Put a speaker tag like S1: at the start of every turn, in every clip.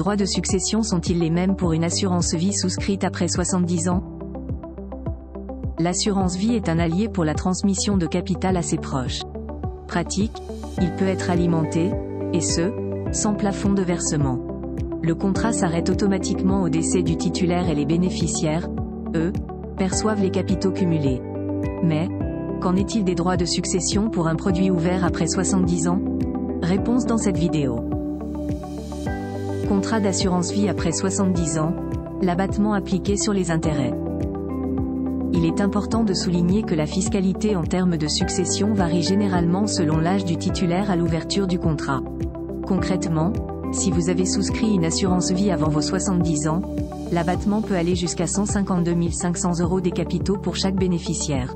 S1: droits de succession sont-ils les mêmes pour une assurance vie souscrite après 70 ans? L'assurance vie est un allié pour la transmission de capital à ses proches. Pratique, il peut être alimenté, et ce, sans plafond de versement. Le contrat s'arrête automatiquement au décès du titulaire et les bénéficiaires, eux, perçoivent les capitaux cumulés. Mais, qu'en est-il des droits de succession pour un produit ouvert après 70 ans? Réponse dans cette vidéo. Contrat d'assurance vie après 70 ans, l'abattement appliqué sur les intérêts. Il est important de souligner que la fiscalité en termes de succession varie généralement selon l'âge du titulaire à l'ouverture du contrat. Concrètement, si vous avez souscrit une assurance vie avant vos 70 ans, l'abattement peut aller jusqu'à 152 500 € des capitaux pour chaque bénéficiaire.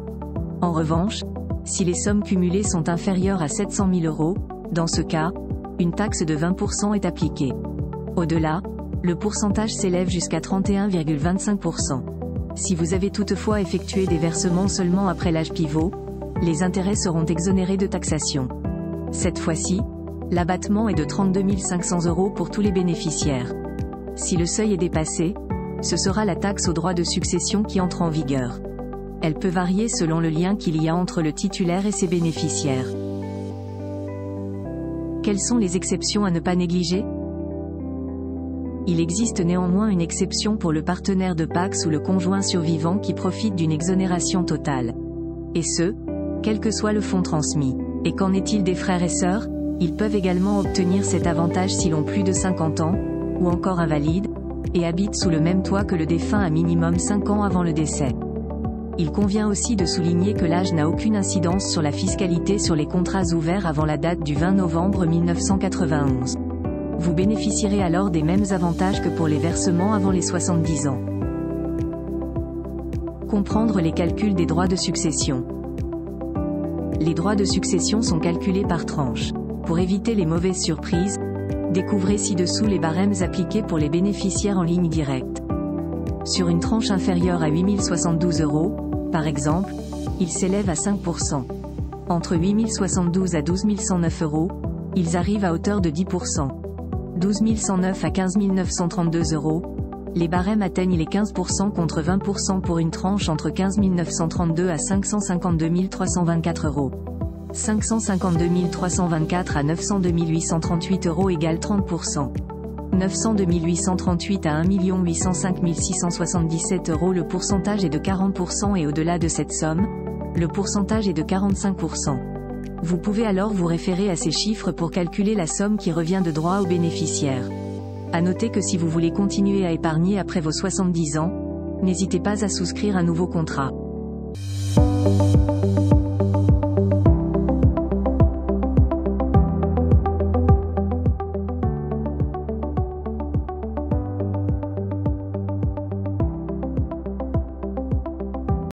S1: En revanche, si les sommes cumulées sont inférieures à 700 000 €, dans ce cas, une taxe de 20% est appliquée. Au-delà, le pourcentage s'élève jusqu'à 31,25%. Si vous avez toutefois effectué des versements seulement après l'âge pivot, les intérêts seront exonérés de taxation. Cette fois-ci, l'abattement est de 32 500 € pour tous les bénéficiaires. Si le seuil est dépassé, ce sera la taxe aux droits de succession qui entre en vigueur. Elle peut varier selon le lien qu'il y a entre le titulaire et ses bénéficiaires. Quelles sont les exceptions à ne pas négliger? Il existe néanmoins une exception pour le partenaire de Pacs ou le conjoint survivant qui profite d'une exonération totale. Et ce, quel que soit le fonds transmis. Et qu'en est-il des frères et sœurs? Ils peuvent également obtenir cet avantage s'ils ont plus de 50 ans, ou encore invalides, et habitent sous le même toit que le défunt à minimum 5 ans avant le décès. Il convient aussi de souligner que l'âge n'a aucune incidence sur la fiscalité sur les contrats ouverts avant la date du 20 novembre 1991. Vous bénéficierez alors des mêmes avantages que pour les versements avant les 70 ans. Comprendre les calculs des droits de succession. Les droits de succession sont calculés par tranche. Pour éviter les mauvaises surprises, découvrez ci-dessous les barèmes appliqués pour les bénéficiaires en ligne directe. Sur une tranche inférieure à 8 072 €, par exemple, ils s'élèvent à 5%. Entre 8 072 à 12 109 €, ils arrivent à hauteur de 10%. 12 109 à 15 932 €, les barèmes atteignent les 15% contre 20% pour une tranche entre 15 932 à 552 324 €. 552 324 à 902 838 € égale 30%. 902 838 à 1 805 677 €, le pourcentage est de 40% et au-delà de cette somme, le pourcentage est de 45%. Vous pouvez alors vous référer à ces chiffres pour calculer la somme qui revient de droit aux bénéficiaires. À noter que si vous voulez continuer à épargner après vos 70 ans, n'hésitez pas à souscrire un nouveau contrat.